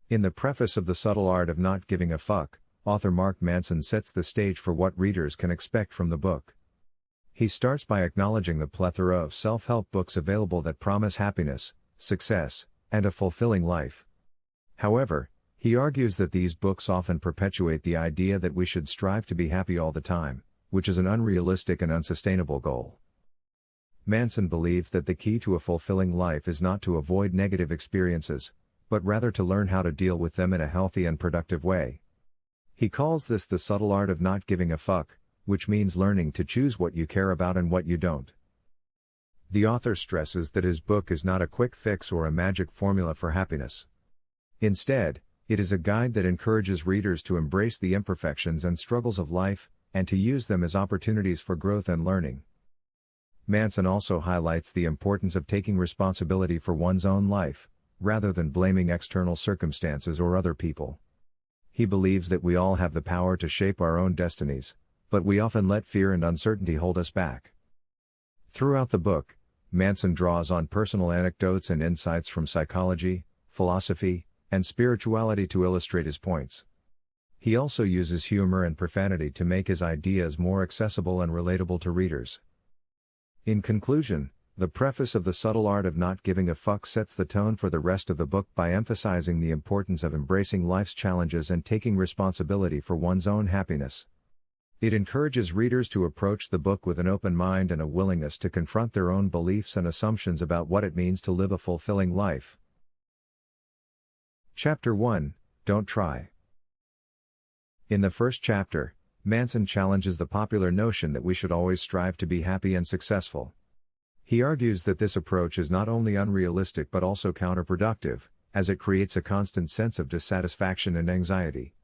In the preface of The Subtle Art of Not Giving a Fuck, author Mark Manson sets the stage for what readers can expect from the book. He starts by acknowledging the plethora of self-help books available that promise happiness, success, and a fulfilling life. However, he argues that these books often perpetuate the idea that we should strive to be happy all the time, which is an unrealistic and unsustainable goal. Manson believes that the key to a fulfilling life is not to avoid negative experiences, but rather to learn how to deal with them in a healthy and productive way. He calls this the subtle art of not giving a fuck, which means learning to choose what you care about and what you don't. The author stresses that his book is not a quick fix or a magic formula for happiness. Instead, it is a guide that encourages readers to embrace the imperfections and struggles of life, and to use them as opportunities for growth and learning. Manson also highlights the importance of taking responsibility for one's own life, rather than blaming external circumstances or other people. He believes that we all have the power to shape our own destinies, but we often let fear and uncertainty hold us back. Throughout the book, Manson draws on personal anecdotes and insights from psychology, philosophy, and spirituality to illustrate his points. He also uses humor and profanity to make his ideas more accessible and relatable to readers. In conclusion, the preface of The Subtle Art of Not Giving a Fuck sets the tone for the rest of the book by emphasizing the importance of embracing life's challenges and taking responsibility for one's own happiness. It encourages readers to approach the book with an open mind and a willingness to confront their own beliefs and assumptions about what it means to live a fulfilling life. Chapter 1: Don't Try. In the first chapter, Manson challenges the popular notion that we should always strive to be happy and successful. He argues that this approach is not only unrealistic but also counterproductive, as it creates a constant sense of dissatisfaction and anxiety.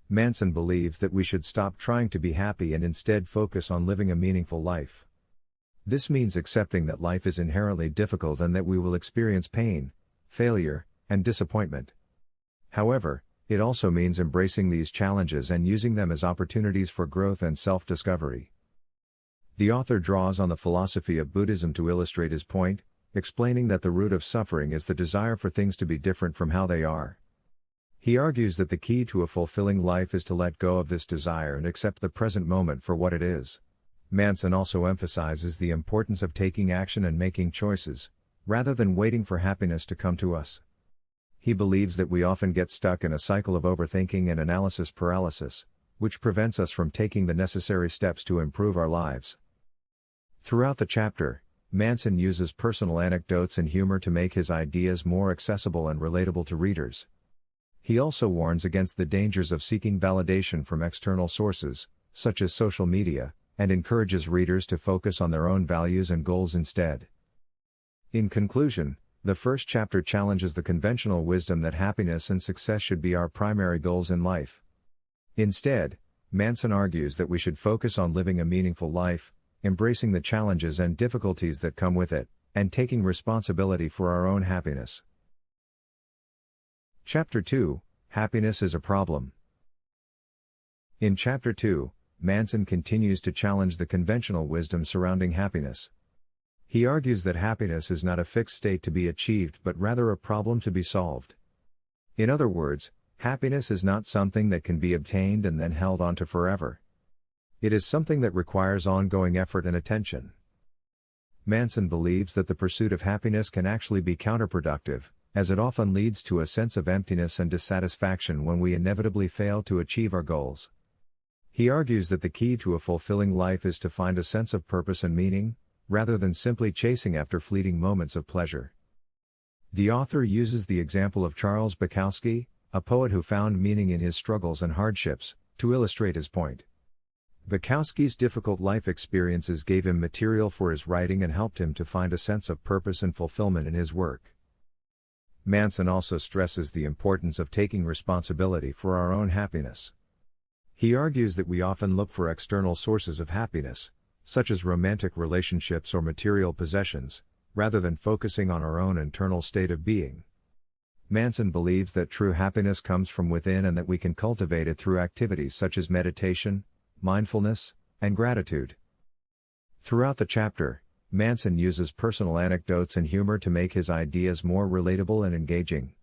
Manson believes that we should stop trying to be happy and instead focus on living a meaningful life. This means accepting that life is inherently difficult and that we will experience pain, failure, and disappointment. However, it also means embracing these challenges and using them as opportunities for growth and self-discovery. The author draws on the philosophy of Buddhism to illustrate his point, explaining that the root of suffering is the desire for things to be different from how they are. He argues that the key to a fulfilling life is to let go of this desire and accept the present moment for what it is. Manson also emphasizes the importance of taking action and making choices, rather than waiting for happiness to come to us. He believes that we often get stuck in a cycle of overthinking and analysis paralysis, which prevents us from taking the necessary steps to improve our lives. Throughout the chapter, Manson uses personal anecdotes and humor to make his ideas more accessible and relatable to readers. He also warns against the dangers of seeking validation from external sources, such as social media, and encourages readers to focus on their own values and goals instead. In conclusion, the first chapter challenges the conventional wisdom that happiness and success should be our primary goals in life. Instead, Manson argues that we should focus on living a meaningful life, embracing the challenges and difficulties that come with it, and taking responsibility for our own happiness. Chapter 2: Happiness is a Problem. In Chapter 2, Manson continues to challenge the conventional wisdom surrounding happiness. He argues that happiness is not a fixed state to be achieved but rather a problem to be solved. In other words, happiness is not something that can be obtained and then held onto forever. It is something that requires ongoing effort and attention. Manson believes that the pursuit of happiness can actually be counterproductive, as it often leads to a sense of emptiness and dissatisfaction when we inevitably fail to achieve our goals. He argues that the key to a fulfilling life is to find a sense of purpose and meaning, rather than simply chasing after fleeting moments of pleasure. The author uses the example of Charles Bukowski, a poet who found meaning in his struggles and hardships, to illustrate his point. Bukowski's difficult life experiences gave him material for his writing and helped him to find a sense of purpose and fulfillment in his work. Manson also stresses the importance of taking responsibility for our own happiness. He argues that we often look for external sources of happiness, such as romantic relationships or material possessions, rather than focusing on our own internal state of being. Manson believes that true happiness comes from within and that we can cultivate it through activities such as meditation, mindfulness, and gratitude. Throughout the chapter, Manson uses personal anecdotes and humor to make his ideas more relatable and engaging.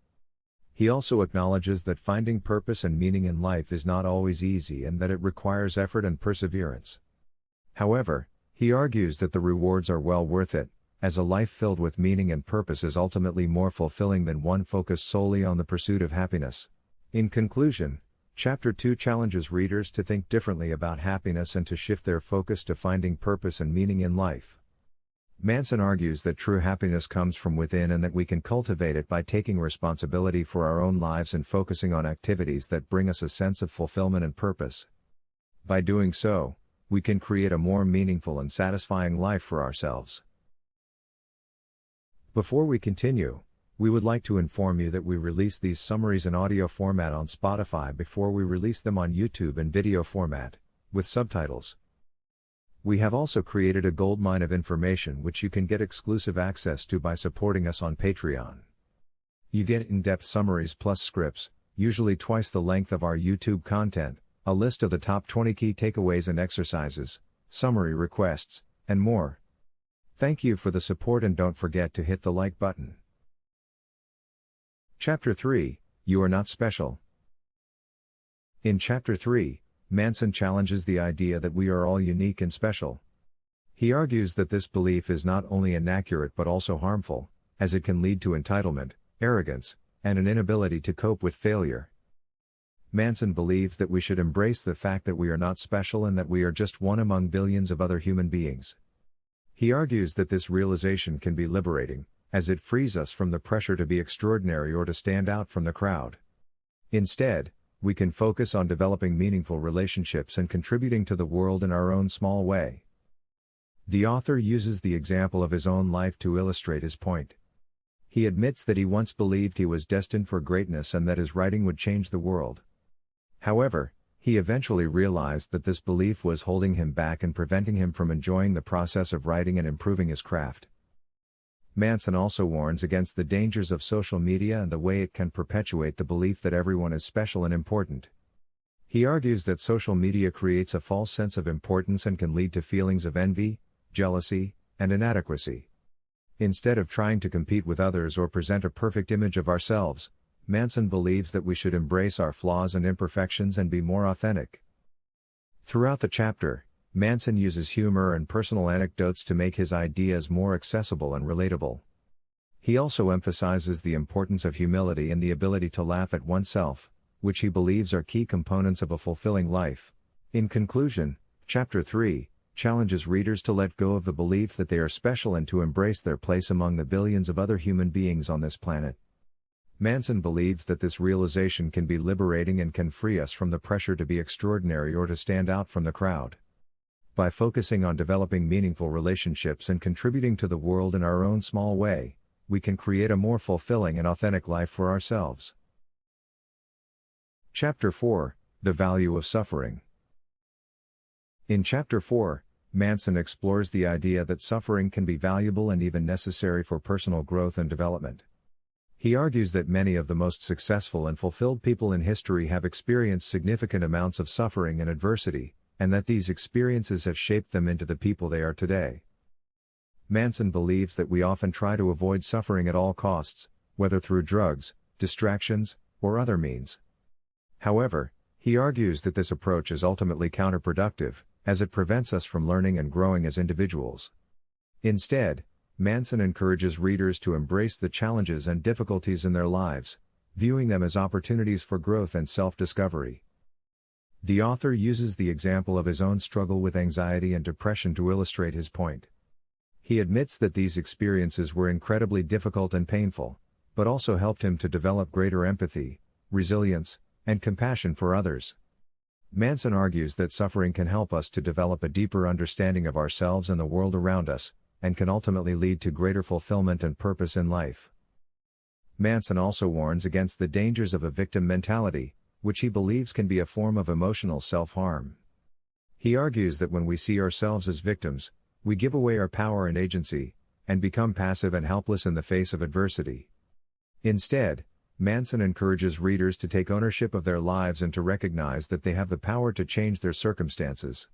He also acknowledges that finding purpose and meaning in life is not always easy and that it requires effort and perseverance. However, he argues that the rewards are well worth it, as a life filled with meaning and purpose is ultimately more fulfilling than one focused solely on the pursuit of happiness. In conclusion, Chapter 2 challenges readers to think differently about happiness and to shift their focus to finding purpose and meaning in life. Manson argues that true happiness comes from within and that we can cultivate it by taking responsibility for our own lives and focusing on activities that bring us a sense of fulfillment and purpose. By doing so, we can create a more meaningful and satisfying life for ourselves. Before we continue, we would like to inform you that we release these summaries in audio format on Spotify before we release them on YouTube in video format, with subtitles. We have also created a goldmine of information which you can get exclusive access to by supporting us on Patreon. You get in-depth summaries plus scripts, usually twice the length of our YouTube content, a list of the top 20 key takeaways and exercises, summary requests, and more. Thank you for the support and don't forget to hit the like button. Chapter 3, You Are Not Special. In Chapter 3, Manson challenges the idea that we are all unique and special. He argues that this belief is not only inaccurate but also harmful, as it can lead to entitlement, arrogance, and an inability to cope with failure. Manson believes that we should embrace the fact that we are not special and that we are just one among billions of other human beings. He argues that this realization can be liberating, as it frees us from the pressure to be extraordinary or to stand out from the crowd. Instead, we can focus on developing meaningful relationships and contributing to the world in our own small way. The author uses the example of his own life to illustrate his point. He admits that he once believed he was destined for greatness and that his writing would change the world. However, he eventually realized that this belief was holding him back and preventing him from enjoying the process of writing and improving his craft. Manson also warns against the dangers of social media and the way it can perpetuate the belief that everyone is special and important. He argues that social media creates a false sense of importance and can lead to feelings of envy, jealousy, and inadequacy. Instead of trying to compete with others or present a perfect image of ourselves, Manson believes that we should embrace our flaws and imperfections and be more authentic. Throughout the chapter, Manson uses humor and personal anecdotes to make his ideas more accessible and relatable. He also emphasizes the importance of humility and the ability to laugh at oneself, which he believes are key components of a fulfilling life. In conclusion, Chapter 3 challenges readers to let go of the belief that they are special and to embrace their place among the billions of other human beings on this planet. Manson believes that this realization can be liberating and can free us from the pressure to be extraordinary or to stand out from the crowd. By focusing on developing meaningful relationships and contributing to the world in our own small way, we can create a more fulfilling and authentic life for ourselves. Chapter 4, The Value of Suffering. In Chapter 4, Manson explores the idea that suffering can be valuable and even necessary for personal growth and development. He argues that many of the most successful and fulfilled people in history have experienced significant amounts of suffering and adversity, and that these experiences have shaped them into the people they are today. Manson believes that we often try to avoid suffering at all costs, whether through drugs, distractions, or other means. However, he argues that this approach is ultimately counterproductive, as it prevents us from learning and growing as individuals. Instead, Manson encourages readers to embrace the challenges and difficulties in their lives, viewing them as opportunities for growth and self-discovery. The author uses the example of his own struggle with anxiety and depression to illustrate his point. He admits that these experiences were incredibly difficult and painful, but also helped him to develop greater empathy, resilience, and compassion for others. Manson argues that suffering can help us to develop a deeper understanding of ourselves and the world around us, and can ultimately lead to greater fulfillment and purpose in life. Manson also warns against the dangers of a victim mentality, which he believes can be a form of emotional self-harm. He argues that when we see ourselves as victims, we give away our power and agency, and become passive and helpless in the face of adversity. Instead, Manson encourages readers to take ownership of their lives and to recognize that they have the power to change their circumstances.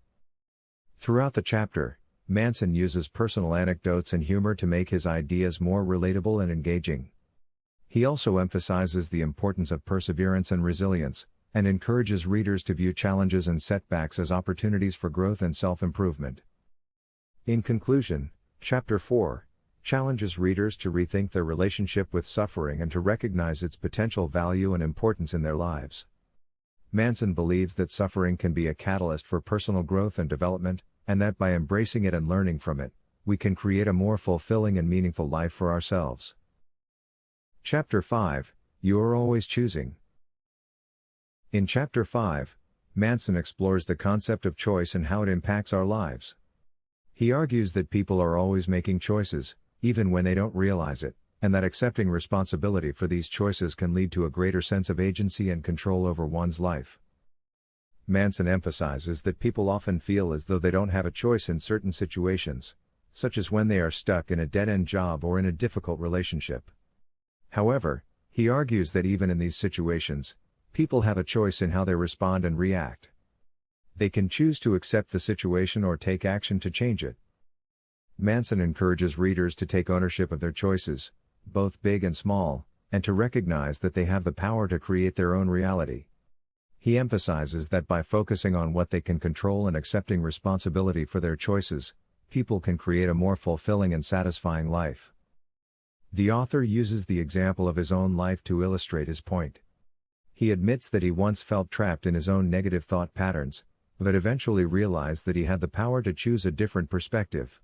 Throughout the chapter, Manson uses personal anecdotes and humor to make his ideas more relatable and engaging. He also emphasizes the importance of perseverance and resilience, and encourages readers to view challenges and setbacks as opportunities for growth and self-improvement. In conclusion, Chapter 4 challenges readers to rethink their relationship with suffering and to recognize its potential value and importance in their lives. Manson believes that suffering can be a catalyst for personal growth and development, and that by embracing it and learning from it, we can create a more fulfilling and meaningful life for ourselves. Chapter 5 You Are Always Choosing. In Chapter 5, Manson explores the concept of choice and how it impacts our lives. He argues that people are always making choices, even when they don't realize it, and that accepting responsibility for these choices can lead to a greater sense of agency and control over one's life. Manson emphasizes that people often feel as though they don't have a choice in certain situations, such as when they are stuck in a dead-end job or in a difficult relationship. However, he argues that even in these situations, people have a choice in how they respond and react. They can choose to accept the situation or take action to change it. Manson encourages readers to take ownership of their choices, both big and small, and to recognize that they have the power to create their own reality. He emphasizes that by focusing on what they can control and accepting responsibility for their choices, people can create a more fulfilling and satisfying life. The author uses the example of his own life to illustrate his point. He admits that he once felt trapped in his own negative thought patterns, but eventually realized that he had the power to choose a different perspective.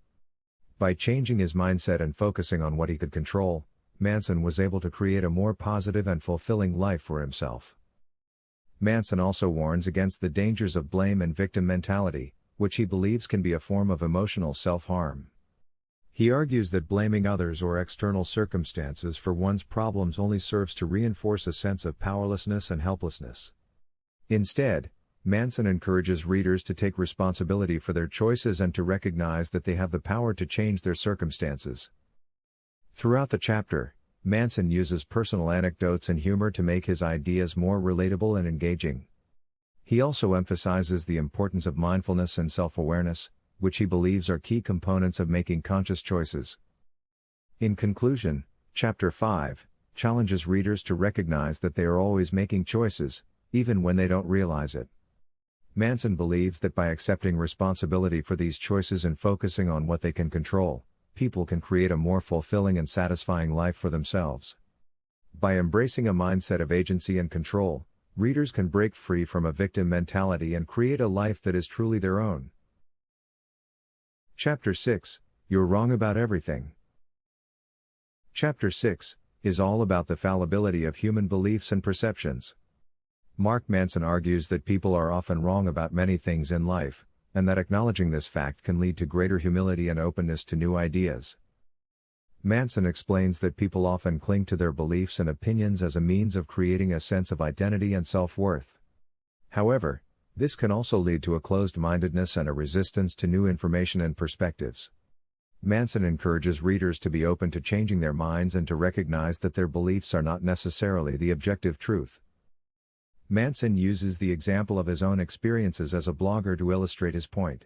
By changing his mindset and focusing on what he could control, Manson was able to create a more positive and fulfilling life for himself. Manson also warns against the dangers of blame and victim mentality, which he believes can be a form of emotional self-harm. He argues that blaming others or external circumstances for one's problems only serves to reinforce a sense of powerlessness and helplessness. Instead, Manson encourages readers to take responsibility for their choices and to recognize that they have the power to change their circumstances. Throughout the chapter, Manson uses personal anecdotes and humor to make his ideas more relatable and engaging. He also emphasizes the importance of mindfulness and self-awareness, which he believes are key components of making conscious choices. In conclusion, Chapter 5 challenges readers to recognize that they are always making choices, even when they don't realize it. Manson believes that by accepting responsibility for these choices and focusing on what they can control, people can create a more fulfilling and satisfying life for themselves. By embracing a mindset of agency and control, readers can break free from a victim mentality and create a life that is truly their own. Chapter 6 You're Wrong About Everything. Chapter 6 is all about the fallibility of human beliefs and perceptions. Mark Manson argues that people are often wrong about many things in life, and that acknowledging this fact can lead to greater humility and openness to new ideas. Manson explains that people often cling to their beliefs and opinions as a means of creating a sense of identity and self-worth. However, this can also lead to a closed-mindedness and a resistance to new information and perspectives. Manson encourages readers to be open to changing their minds and to recognize that their beliefs are not necessarily the objective truth. Manson uses the example of his own experiences as a blogger to illustrate his point.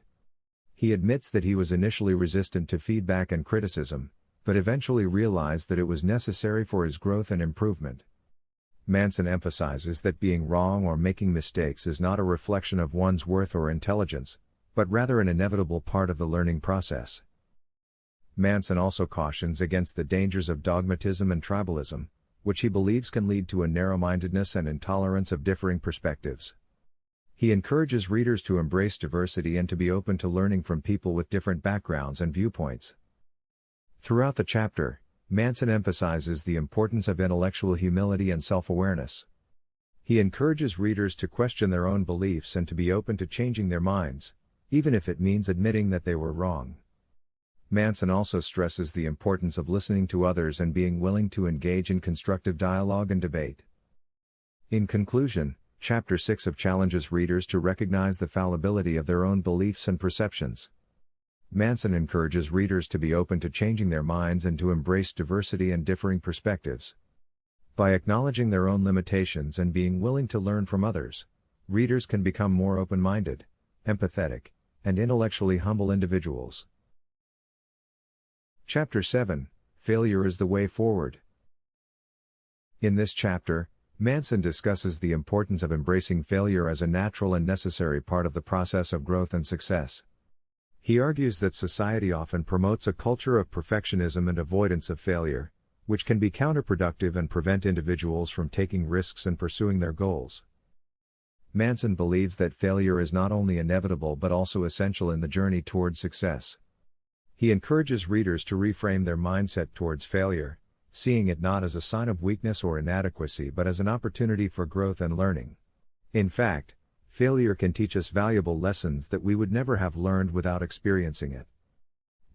He admits that he was initially resistant to feedback and criticism, but eventually realized that it was necessary for his growth and improvement. Manson emphasizes that being wrong or making mistakes is not a reflection of one's worth or intelligence, but rather an inevitable part of the learning process. Manson also cautions against the dangers of dogmatism and tribalism, which he believes can lead to a narrow-mindedness and intolerance of differing perspectives. He encourages readers to embrace diversity and to be open to learning from people with different backgrounds and viewpoints. Throughout the chapter, Manson emphasizes the importance of intellectual humility and self-awareness. He encourages readers to question their own beliefs and to be open to changing their minds, even if it means admitting that they were wrong. Manson also stresses the importance of listening to others and being willing to engage in constructive dialogue and debate. In conclusion, Chapter 6 challenges readers to recognize the fallibility of their own beliefs and perceptions. Manson encourages readers to be open to changing their minds and to embrace diversity and differing perspectives. By acknowledging their own limitations and being willing to learn from others, readers can become more open-minded, empathetic, and intellectually humble individuals. Chapter 7 Failure is the Way Forward. In this chapter, Manson discusses the importance of embracing failure as a natural and necessary part of the process of growth and success. He argues that society often promotes a culture of perfectionism and avoidance of failure, which can be counterproductive and prevent individuals from taking risks and pursuing their goals. Manson believes that failure is not only inevitable but also essential in the journey towards success. He encourages readers to reframe their mindset towards failure, seeing it not as a sign of weakness or inadequacy but as an opportunity for growth and learning. In fact, failure can teach us valuable lessons that we would never have learned without experiencing it.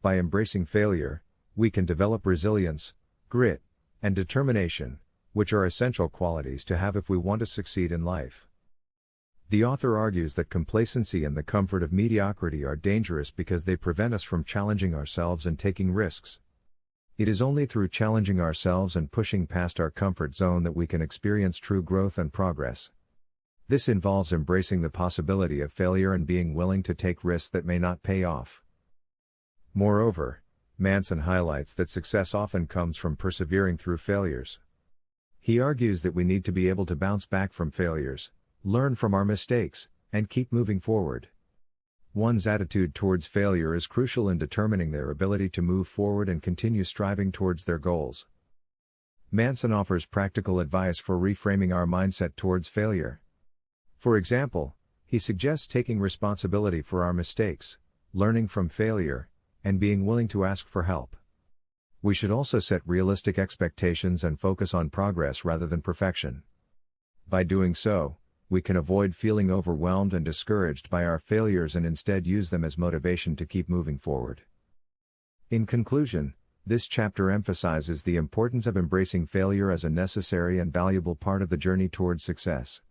By embracing failure, we can develop resilience, grit, and determination, which are essential qualities to have if we want to succeed in life. The author argues that complacency and the comfort of mediocrity are dangerous because they prevent us from challenging ourselves and taking risks. It is only through challenging ourselves and pushing past our comfort zone that we can experience true growth and progress. This involves embracing the possibility of failure and being willing to take risks that may not pay off. Moreover, Manson highlights that success often comes from persevering through failures. He argues that we need to be able to bounce back from failures, learn from our mistakes, and keep moving forward. One's attitude towards failure is crucial in determining their ability to move forward and continue striving towards their goals. Manson offers practical advice for reframing our mindset towards failure. For example, he suggests taking responsibility for our mistakes, learning from failure, and being willing to ask for help. We should also set realistic expectations and focus on progress rather than perfection. By doing so, we can avoid feeling overwhelmed and discouraged by our failures and instead use them as motivation to keep moving forward. In conclusion, this chapter emphasizes the importance of embracing failure as a necessary and valuable part of the journey towards success.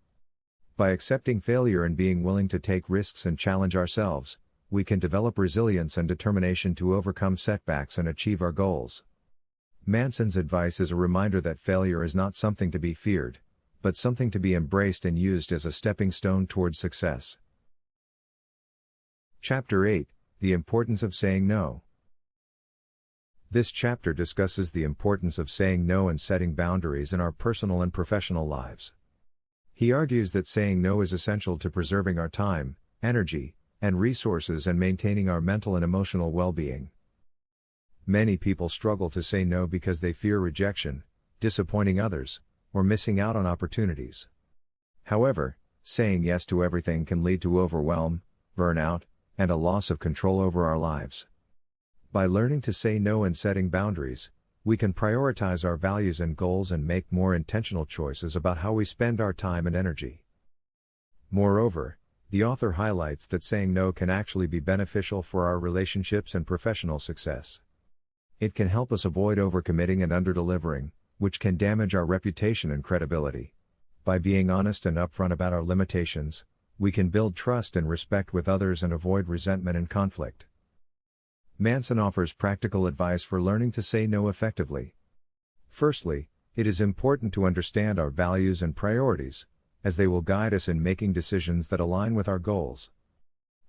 By accepting failure and being willing to take risks and challenge ourselves, we can develop resilience and determination to overcome setbacks and achieve our goals. Manson's advice is a reminder that failure is not something to be feared, but something to be embraced and used as a stepping stone towards success. Chapter 8: The Importance of Saying No. This chapter discusses the importance of saying no and setting boundaries in our personal and professional lives. He argues that saying no is essential to preserving our time, energy, and resources and maintaining our mental and emotional well-being. Many people struggle to say no because they fear rejection, disappointing others, or missing out on opportunities. However, saying yes to everything can lead to overwhelm, burnout, and a loss of control over our lives. By learning to say no and setting boundaries, we can prioritize our values and goals and make more intentional choices about how we spend our time and energy. Moreover, the author highlights that saying no can actually be beneficial for our relationships and professional success. It can help us avoid overcommitting and underdelivering, which can damage our reputation and credibility. By being honest and upfront about our limitations, we can build trust and respect with others and avoid resentment and conflict. Manson offers practical advice for learning to say no effectively. Firstly, it is important to understand our values and priorities, as they will guide us in making decisions that align with our goals.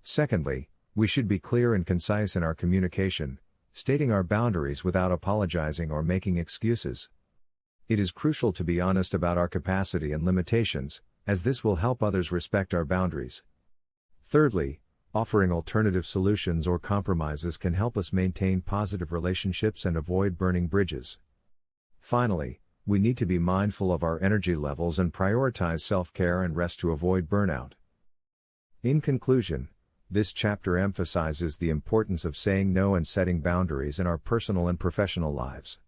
Secondly, we should be clear and concise in our communication, stating our boundaries without apologizing or making excuses. It is crucial to be honest about our capacity and limitations, as this will help others respect our boundaries. Thirdly, offering alternative solutions or compromises can help us maintain positive relationships and avoid burning bridges. Finally, we need to be mindful of our energy levels and prioritize self-care and rest to avoid burnout. In conclusion, this chapter emphasizes the importance of saying no and setting boundaries in our personal and professional lives.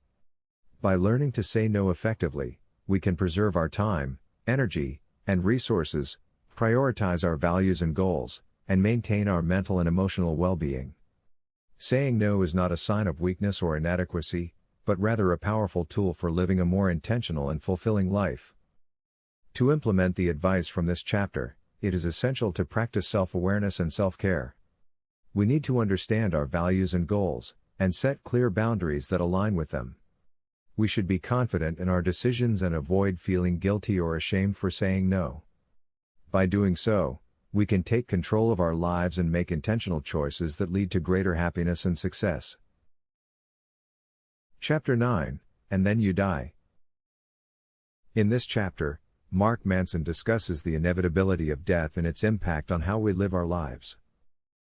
By learning to say no effectively, we can preserve our time, energy, and resources, prioritize our values and goals, and maintain our mental and emotional well-being. Saying no is not a sign of weakness or inadequacy, but rather a powerful tool for living a more intentional and fulfilling life. To implement the advice from this chapter, it is essential to practice self-awareness and self-care. We need to understand our values and goals, and set clear boundaries that align with them. We should be confident in our decisions and avoid feeling guilty or ashamed for saying no. By doing so, we can take control of our lives and make intentional choices that lead to greater happiness and success. Chapter 9: And Then You Die. In this chapter, Mark Manson discusses the inevitability of death and its impact on how we live our lives.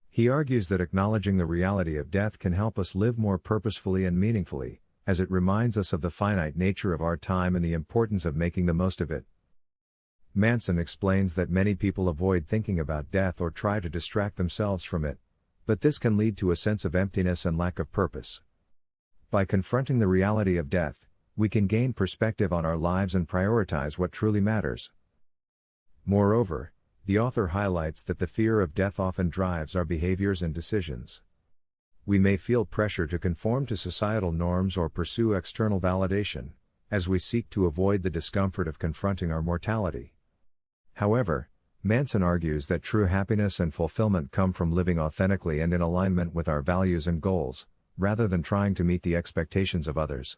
He argues that acknowledging the reality of death can help us live more purposefully and meaningfully, as it reminds us of the finite nature of our time and the importance of making the most of it. Manson explains that many people avoid thinking about death or try to distract themselves from it, but this can lead to a sense of emptiness and lack of purpose. By confronting the reality of death, we can gain perspective on our lives and prioritize what truly matters. Moreover, the author highlights that the fear of death often drives our behaviors and decisions. We may feel pressure to conform to societal norms or pursue external validation, as we seek to avoid the discomfort of confronting our mortality. However, Manson argues that true happiness and fulfillment come from living authentically and in alignment with our values and goals, rather than trying to meet the expectations of others.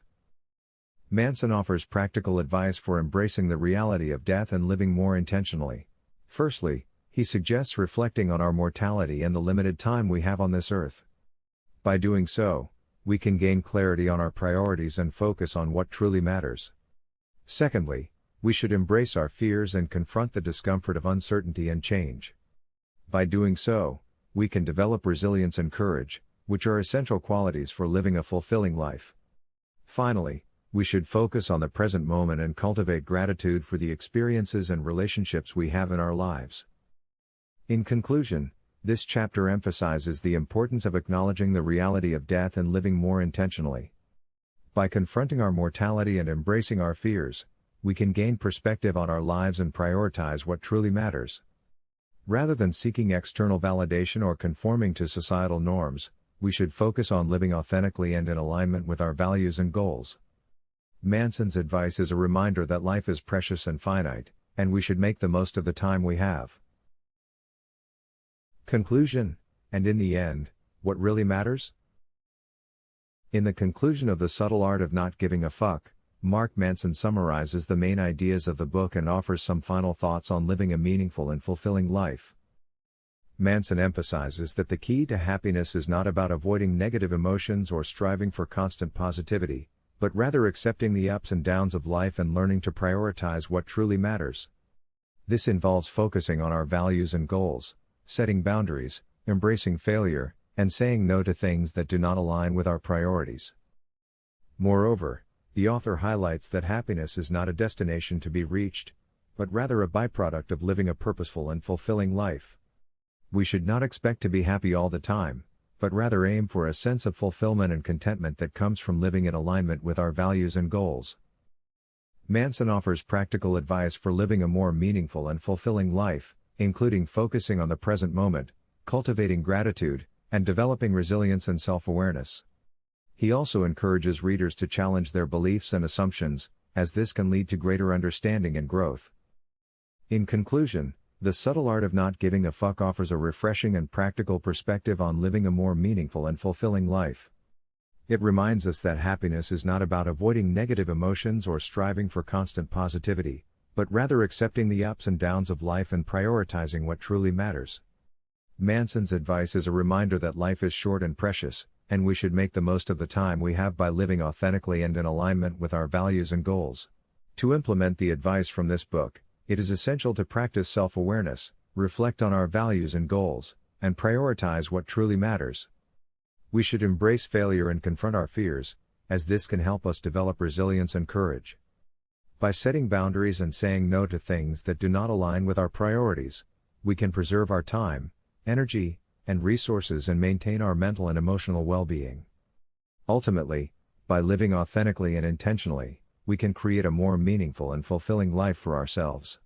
Manson offers practical advice for embracing the reality of death and living more intentionally. Firstly, he suggests reflecting on our mortality and the limited time we have on this earth. By doing so, we can gain clarity on our priorities and focus on what truly matters. Secondly, we should embrace our fears and confront the discomfort of uncertainty and change. By doing so, we can develop resilience and courage, which are essential qualities for living a fulfilling life. Finally, we should focus on the present moment and cultivate gratitude for the experiences and relationships we have in our lives. In conclusion, this chapter emphasizes the importance of acknowledging the reality of death and living more intentionally. By confronting our mortality and embracing our fears, we can gain perspective on our lives and prioritize what truly matters. Rather than seeking external validation or conforming to societal norms, we should focus on living authentically and in alignment with our values and goals. Manson's advice is a reminder that life is precious and finite, and we should make the most of the time we have. Conclusion, and in the end, what really matters? In the conclusion of The Subtle Art of Not Giving a Fuck, Mark Manson summarizes the main ideas of the book and offers some final thoughts on living a meaningful and fulfilling life. Manson emphasizes that the key to happiness is not about avoiding negative emotions or striving for constant positivity, but rather accepting the ups and downs of life and learning to prioritize what truly matters. This involves focusing on our values and goals, setting boundaries, embracing failure, and saying no to things that do not align with our priorities. Moreover, the author highlights that happiness is not a destination to be reached, but rather a byproduct of living a purposeful and fulfilling life. We should not expect to be happy all the time, but rather aim for a sense of fulfillment and contentment that comes from living in alignment with our values and goals. Manson offers practical advice for living a more meaningful and fulfilling life, including focusing on the present moment, cultivating gratitude, and developing resilience and self-awareness. He also encourages readers to challenge their beliefs and assumptions, as this can lead to greater understanding and growth. In conclusion, The Subtle Art of Not Giving a Fuck offers a refreshing and practical perspective on living a more meaningful and fulfilling life. It reminds us that happiness is not about avoiding negative emotions or striving for constant positivity, but rather accepting the ups and downs of life and prioritizing what truly matters. Manson's advice is a reminder that life is short and precious, and we should make the most of the time we have by living authentically and in alignment with our values and goals. To implement the advice from this book, it is essential to practice self-awareness, reflect on our values and goals, and prioritize what truly matters. We should embrace failure and confront our fears, as this can help us develop resilience and courage. By setting boundaries and saying no to things that do not align with our priorities, we can preserve our time, energy, and resources and maintain our mental and emotional well-being. Ultimately, by living authentically and intentionally, we can create a more meaningful and fulfilling life for ourselves.